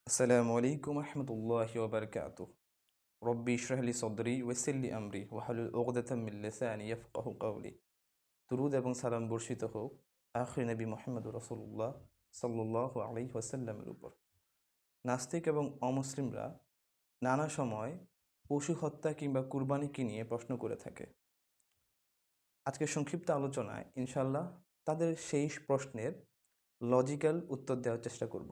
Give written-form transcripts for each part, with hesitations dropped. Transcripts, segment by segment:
আসসালামু আলাইকুম রহমতুল্লাহি ওয়া বারাকাতুহু। রব্বি ইশরাহ লি সদরি ওয়াইসির লি আমরি ওয়াহলুল উকদাতাম মিন লিসানি ইয়াফকাহু কাওলি। দুরূদ এবং সালাম বর্ষিত হোক আখির নবী মুহাম্মদুর রাসূলুল্লাহ সাল্লাল্লাহু আলাইহি ওয়াসাল্লামের উপর। নাস্তিক এবং অমুসলিমরা নানা সময় পশু হত্যা কিংবা কুরবানিকে নিয়ে প্রশ্ন করে থাকে। আজকের সংক্ষিপ্ত আলোচনায় ইনশাআল্লাহ তাদের সেই প্রশ্নের লজিক্যাল উত্তর দেওয়ার চেষ্টা করব।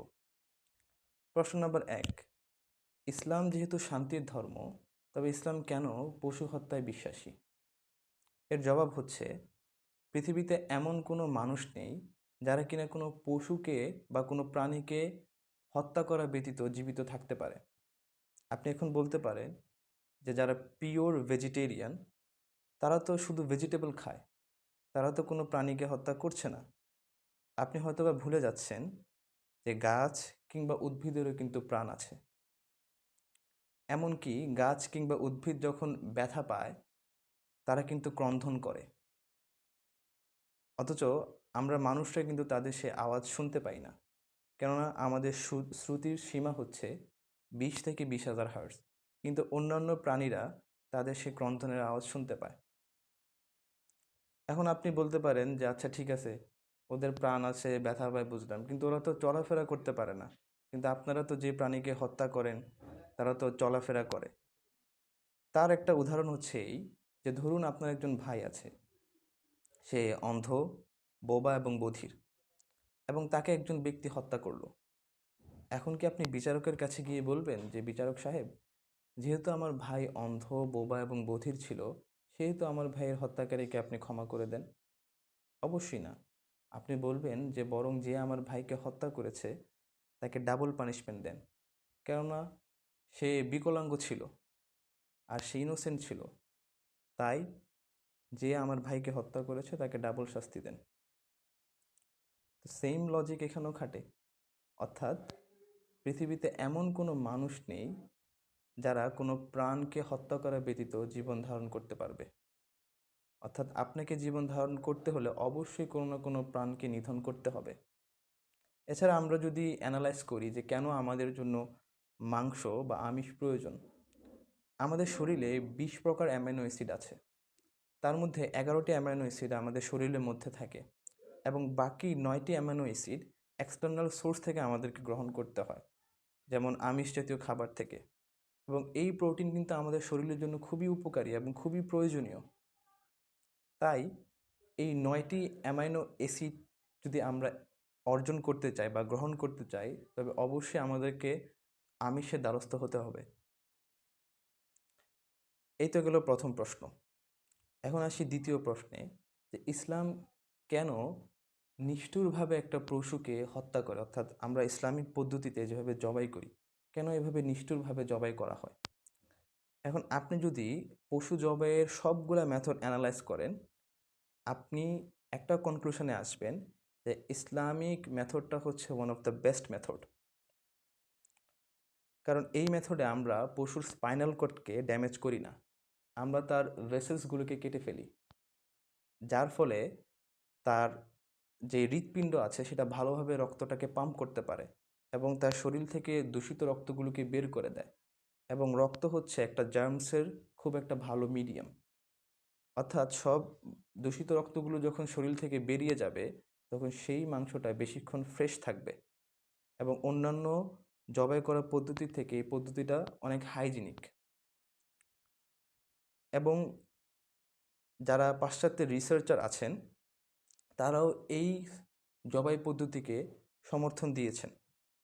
প্রশ্ন নম্বর ১, ইসলাম যেহেতু শান্তির ধর্ম, তবে ইসলাম কেন পশু হত্যায় বিশ্বাসী? এর জবাব হচ্ছে, পৃথিবীতে এমন কোনো মানুষ নেই যারা কিনা কোনো পশুকে বা কোনো প্রাণীকে হত্যা করা ব্যতীত জীবিত থাকতে পারে। আপনি এখন বলতে পারেন যে যারা পিওর ভেজিটেরিয়ান তারা তো শুধু ভেজিটেবল খায়, তারা তো কোনো প্রাণীকে হত্যা করছে না। আপনি হয়তোবা ভুলে যাচ্ছেন যে গাছ কিংবা উদ্ভিদেরও কিন্তু প্রাণ আছে। এমনকি গাছ কিংবা উদ্ভিদ যখন ব্যথা পায় তারা কিন্তু ক্রন্দন করে, অথচ আমরা মানুষরা কিন্তু তাদের সে আওয়াজ শুনতে পাই না। কেননা আমাদের শ্রুতির সীমা হচ্ছে 20,000 থেকে 20,000 হার্টজ, কিন্তু অন্যান্য প্রাণীরা তাদের সে ক্রন্দনের আওয়াজ শুনতে পায়। এখন আপনি বলতে পারেন যে আচ্ছা ঠিক আছে, ওদের প্রাণ আছে, ব্যথা পায়, বুঝলাম, কিন্তু ওরা তো চলাফেরা করতে পারে না। কিন্তু আপনারা তো যে প্রাণীকে হত্যা করেন তারা তো চলাফেরা করে। তার একটা উদাহরণ হচ্ছে এই, যে ধরুন আপনার একজন ভাই আছে, সে অন্ধ, বোবা এবং বধির, এবং তাকে একজন ব্যক্তি হত্যা করলো। এখন কি আপনি বিচারকের কাছে গিয়ে বলবেন যে বিচারক সাহেব, যেহেতু আমার ভাই অন্ধ, বোবা এবং বধির ছিল, সেহেতু আমার ভাইয়ের হত্যাকারীকে আপনি ক্ষমা করে দেন? অবশ্যই না। আপনি বলবেন যে বরং যে আমার ভাইকে হত্যা করেছে তাকে ডাবল পানিশমেন্ট দেন। কেননা সে বিকলাঙ্গ ছিল আর সে ইনোসেন্ট ছিল, তাই যে আমার ভাইকে হত্যা করেছে তাকে ডাবল শাস্তি দেন। তো সেম লজিক এখানেও খাটে। অর্থাৎ পৃথিবীতে এমন কোনো মানুষ নেই যারা কোনো প্রাণকে হত্যা করা ব্যতীত জীবন ধারণ করতে পারবে। অর্থাৎ আপনাকে জীবন ধারণ করতে হলে অবশ্যই কোনো না কোনো প্রাণকে নিধন করতে হবে। এছাড়া আমরা যদি অ্যানালাইজ করি যে কেন আমাদের জন্য মাংস বা আমিষ প্রয়োজন, আমাদের শরীরে 20 প্রকার অ্যামাইনো অ্যাসিড আছে। তার মধ্যে 11টি অ্যামাইনো অ্যাসিড আমাদের শরীরের মধ্যে থাকে, এবং বাকি 9টি অ্যামাইনো অ্যাসিড এক্সটার্নাল সোর্স থেকে আমাদেরকে গ্রহণ করতে হয়, যেমন আমিষ জাতীয় খাবার থেকে। এবং এই প্রোটিন কিন্তু আমাদের শরীরের জন্য খুবই উপকারী এবং খুবই প্রয়োজনীয়। তাই এই 9টি অ্যামাইনো অ্যাসিড যদি আমরা অর্জন করতে চাই বা গ্রহণ করতে চাই, তবে অবশ্যই আমাদেরকে আমিষের দ্বারস্থ হতে হবে। এই তো গেল প্রথম প্রশ্ন। এখন আসি দ্বিতীয় প্রশ্নে, যে ইসলাম কেন নিষ্ঠুরভাবে একটা পশুকে হত্যা করে, অর্থাৎ আমরা ইসলামিক পদ্ধতিতে যেভাবে জবাই করি, কেন এভাবে নিষ্ঠুরভাবে জবাই করা হয়? এখন আপনি যদি পশু জবাইয়ের সবগুলা মেথড অ্যানালাইজ করেন, আপনি একটা কনক্লুশনে আসবেন যে ইসলামিক মেথডটা হচ্ছে one of the best method. কারণ এই মেথডে আমরা পশুর স্পাইনাল কর্ডকে ড্যামেজ করি না, আমরা তার ভেসেলসগুলোকে কেটে ফেলি, যার ফলে তার যে হৃৎপিণ্ড আছে সেটা ভালোভাবে রক্তটাকে পাম্প করতে পারে এবং তার শরীর থেকে দূষিত রক্তগুলোকে বের করে দেয়। এবং রক্ত হচ্ছে একটা জার্মসের খুব একটা ভালো মিডিয়াম। অর্থাৎ সব দূষিত রক্তগুলো যখন শরীর থেকে বেরিয়ে যাবে, তখন সেই মাংসটা বেশিক্ষণ ফ্রেশ থাকবে। এবং অন্যান্য জবাই করার পদ্ধতি থেকে এই পদ্ধতিটা অনেক হাইজিনিক। এবং যারা পাশ্চাত্যের রিসার্চার আছেন, তারাও এই জবাই পদ্ধতিকে সমর্থন দিয়েছেন।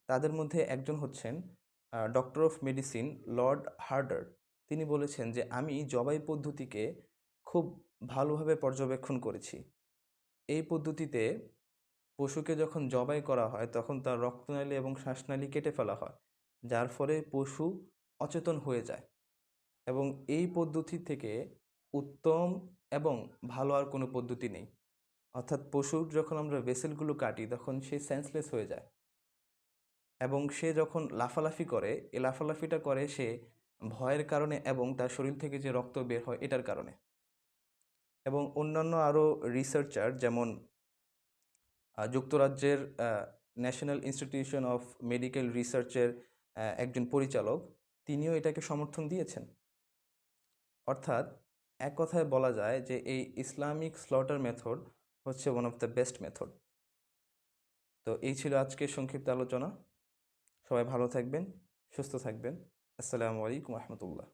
তাদের মধ্যে একজন হচ্ছেন doctor of medicine Lord harder. তিনি বলেছেন যে আমি জবাই পদ্ধতিকে খুব ভালোভাবে পর্যবেক্ষণ করেছি। এই পদ্ধতিতে পশুকে যখন জবাই করা হয় তখন তার রক্তনালী এবং শ্বাসনালী কেটে ফেলা হয়, যার ফলে পশু অচেতন হয়ে যায়। এবং এই পদ্ধতি থেকে উত্তম এবং ভালো আর কোনো পদ্ধতি নেই। অর্থাৎ পশুর যখন আমরা ভেসেলগুলো কাটি তখন সে সেন্সলেস হয়ে যায়, এবং সে যখন লাফালাফি করে, এই লাফালাফিটা করে সে ভয়ের কারণে এবং তার শরীর থেকে যে রক্ত বের হয় এটার কারণে। এবং অন্যান্য আরও রিসার্চার, যেমন যুক্তরাজ্যের ন্যাশনাল ইনস্টিটিউশন অফ মেডিকেল রিসার্চের একজন পরিচালক, তিনিও এটাকে সমর্থন দিয়েছেন। অর্থাৎ এক কথায় বলা যায় যে এই ইসলামিক স্লটার মেথড হচ্ছে one of the best method. তো এই ছিল আজকের সংক্ষিপ্ত আলোচনা। সবাই ভালো থাকবেন, সুস্থ থাকবেন। আসসালামু আলাইকুম রহমতুল্লাহ।